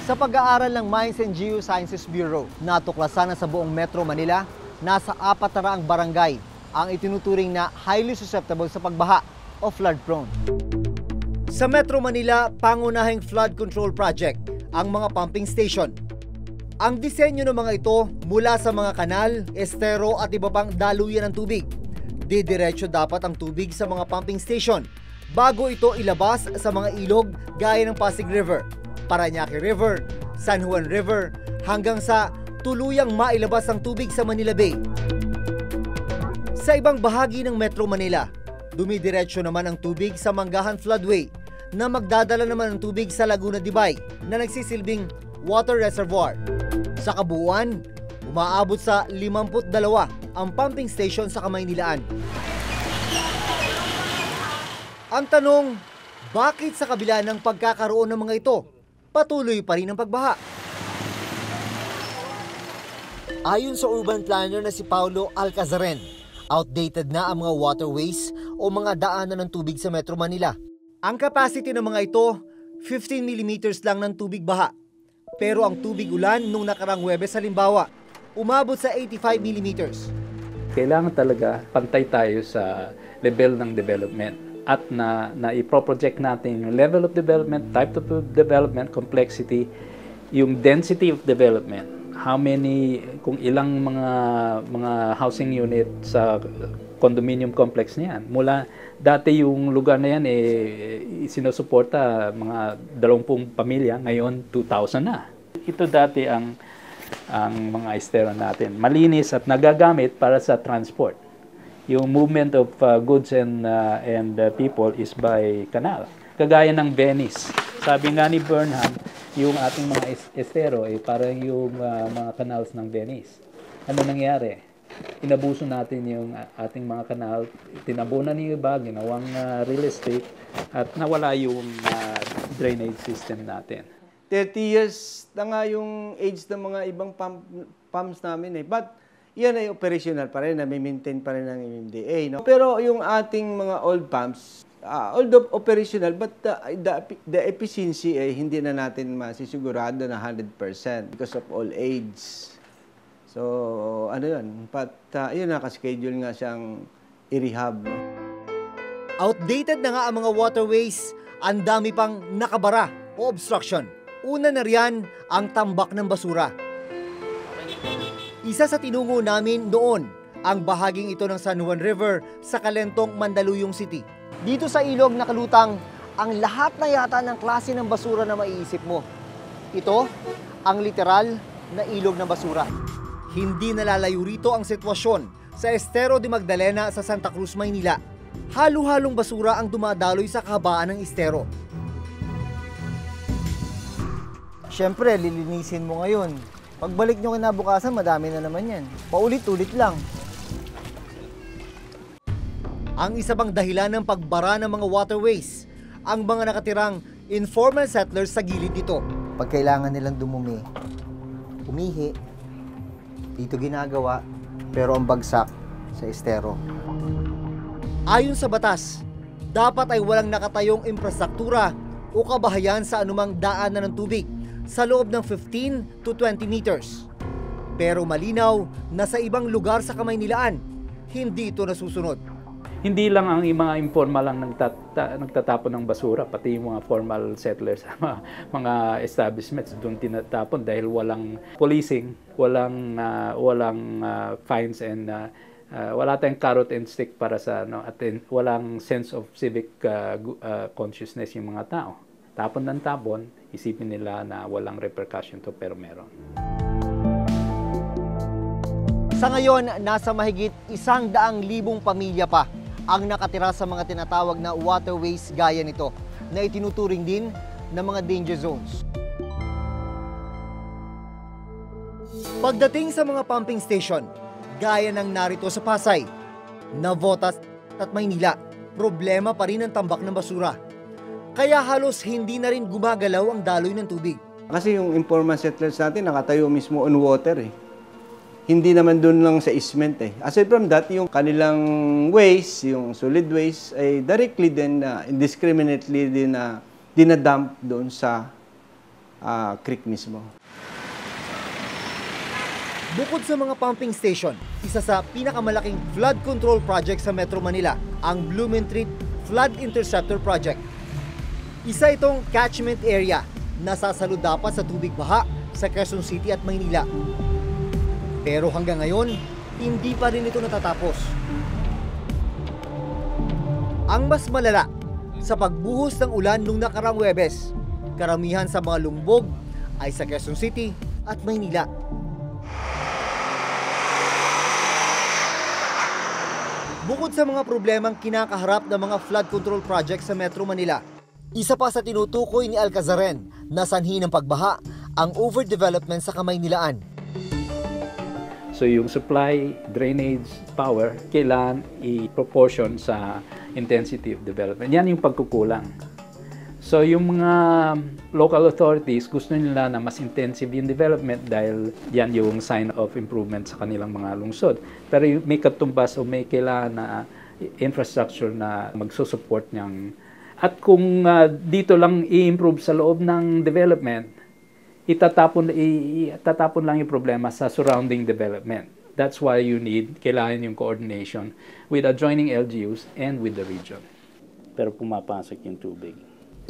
Sa pag-aaral ng Mines and Geosciences Bureau, natuklasan na sa buong Metro Manila, nasa 400 barangay ang itinuturing na highly susceptible sa pagbaha o flood prone. Sa Metro Manila, pangunahing flood control project ang mga pumping station. Ang disenyo ng mga ito mula sa mga kanal, estero at iba pang daluyan ng tubig. Didiretso dapat ang tubig sa mga pumping station bago ito ilabas sa mga ilog gaya ng Pasig River, Parañaque River, San Juan River hanggang sa tuluyang mailabas ang tubig sa Manila Bay. Sa ibang bahagi ng Metro Manila, dumidiretso naman ang tubig sa Manggahan Floodway na magdadala naman ng tubig sa Laguna Dibay na nagsisilbing water reservoir. Sa kabuuan, umaabot sa 52 ang pumping station sa Kamaynilaan. Ang tanong, bakit sa kabila ng pagkakaroon ng mga ito, patuloy pa rin ang pagbaha? Ayon sa urban planner na si Paulo Alcazaren, outdated na ang mga waterways o mga daanan ng tubig sa Metro Manila. Ang capacity ng mga ito, 15 mm lang ng tubig baha. Pero ang tubig ulan nung nakarang Huwebes halimbawa, umabot sa 85 mm. Kailangan talaga pantay tayo sa level ng development at na i-project natin yung level of development, type of development, complexity, yung density of development, how many, kung ilang mga housing unit sa condominium complex niyan. Mula dati yung lugar na yan sinusuporta mga 20 pamilya, ngayon 2,000 na. Ito dati ang mga estero natin. Malinis at nagagamit para sa transport. Yung movement of goods and people is by canal. Kagaya ng Venice. Sabi nga ni Burnham, yung ating mga estero parang yung mga canals ng Venice. Ano nangyari? Inabuso natin yung ating mga kanal, tinabunan yung iba, ginawang real estate, at nawala yung drainage system natin. 30 years na nga yung age ng mga ibang pumps namin But yan ay operational pa rin, na-maintain pa rin ng MMDA. No? Pero yung ating mga old pumps, although operational, but the efficiency hindi na natin masisigurado na 100% because of old age. So, ano yun? But, yun nakaschedule nga siyang i-rehab. Outdated na nga ang mga waterways, ang dami pang nakabara o obstruction. Una na riyan ang tambak ng basura. Isa sa tinungo namin noon, ang bahaging ito ng San Juan River sa Calentong, Mandaluyong City. Dito sa ilog nakalutang ang lahat na yata ng klase ng basura na maiisip mo. Ito, ang literal na ilog ng basura. Hindi nalalayo rito ang sitwasyon sa Estero de Magdalena sa Santa Cruz, Maynila. Halo-halong basura ang dumadaloy sa kahabaan ng estero. Siyempre, lilinisin mo ngayon. Pagbalik nyo kinabukasan, madami na naman yan. Paulit-ulit lang. Ang isa pang dahilan ng pagbara ng mga waterways, ang mga nakatirang informal settlers sa gilid nito. Pag kailangan nilang dumumi, umihi, dito ginagawa, pero ang bagsak sa estero. Ayon sa batas, dapat ay walang nakatayong infrastruktura o kabahayan sa anumang daanan ng tubig sa loob ng 15 to 20 meters. Pero malinaw na sa ibang lugar sa Kamaynilaan, hindi ito nasusunod. Hindi lang ang mga informal lang nagtatapon ng basura, pati yung mga formal settlers, mga establishments doon tinatapon dahil walang policing, walang fines and wala tayong carrot and stick para sa walang sense of civic consciousness yung mga tao. Tapon ng tapon, isipin nila na walang repercussion to pero meron. Sa ngayon, nasa mahigit 100,000 pamilya pa ang nakatira sa mga tinatawag na waterways gaya nito na itinuturing din ng mga danger zones. Pagdating sa mga pumping station, gaya ng narito sa Pasay, Navotas at Maynila, problema pa rin ang tambak ng basura. Kaya halos hindi na rin gumagalaw ang daloy ng tubig. Kasi yung informal settlers natin nakatayo mismo on water Hindi naman doon lang sa easement Aside from that, yung kanilang waste, yung solid waste, ay directly din, indiscriminately din na dinadump doon sa creek mismo. Bukod sa mga pumping station, isa sa pinakamalaking flood control project sa Metro Manila, ang Blumentritt Flood Interceptor Project. Isa itong catchment area na sasalo dapat sa tubig baha sa Quezon City at Maynila. Pero hanggang ngayon, hindi pa rin ito natatapos. Ang mas malala, sa pagbuhos ng ulan nung nakarang Huwebes, karamihan sa mga lumbog ay sa Quezon City at Maynila. Bukod sa mga problemang kinakaharap ng mga flood control projects sa Metro Manila, isa pa sa tinutukoy ni Alcazaren na sanhi ng pagbaha ang overdevelopment sa Kamaynilaan. So yung supply, drainage, power, kailangan i-proportion sa intensity of development. Yan yung pagkukulang. So yung mga local authorities, gusto nila na mas intensive yung development dahil yan yung sign of improvement sa kanilang mga lungsod. Pero may katumbas o may kailangan na infrastructure na magsusupport niyang. At kung dito lang i-improve sa loob ng development, itatapon lang yung problema sa surrounding development. That's why kailangan yung coordination with adjoining LGUs and with the region. Pero pumapasok yung tubig.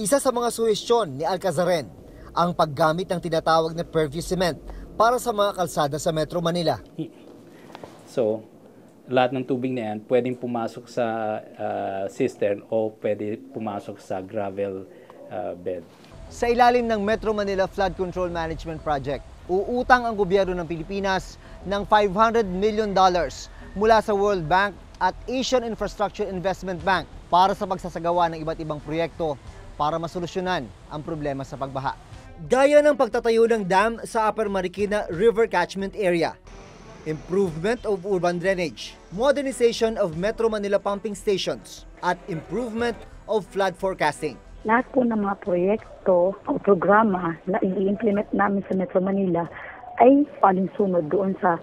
Isa sa mga suhestyon ni Alcazaren ang paggamit ng tinatawag na purview cement para sa mga kalsada sa Metro Manila. So, lahat ng tubig na yan pwedeng pumasok sa cistern o pwede pumasok sa gravel bed. Sa ilalim ng Metro Manila Flood Control Management Project, uutang ang gobyerno ng Pilipinas ng $500 million mula sa World Bank at Asian Infrastructure Investment Bank para sa pagsasagawa ng iba't ibang proyekto para masolusyonan ang problema sa pagbaha. Gaya ng pagtatayo ng dam sa Upper Marikina River Catchment Area, improvement of urban drainage, modernization of Metro Manila pumping stations, at improvement of flood forecasting. Lahat po ng mga proyekto o programa na i-implement namin sa Metro Manila ay palinsunod doon sa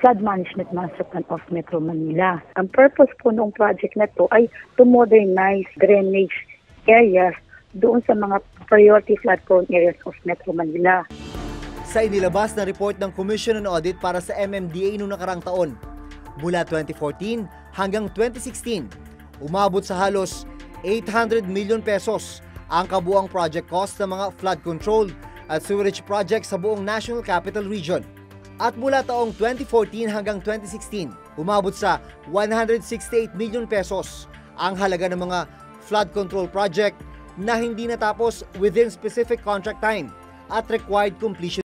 Flood Management Master Plan of Metro Manila. Ang purpose po ng project na to ay to modernize drainage areas doon sa mga priority flood-prone areas of Metro Manila. Sa inilabas na report ng Commission on Audit para sa MMDA noong nakarang taon, mula 2014 hanggang 2016, umabot sa halos 800 million pesos ang kabuang project cost ng mga flood control at sewerage projects sa buong National Capital Region. At mula taong 2014 hanggang 2016, umabot sa 168 million pesos ang halaga ng mga flood control project na hindi natapos within specific contract time at required completion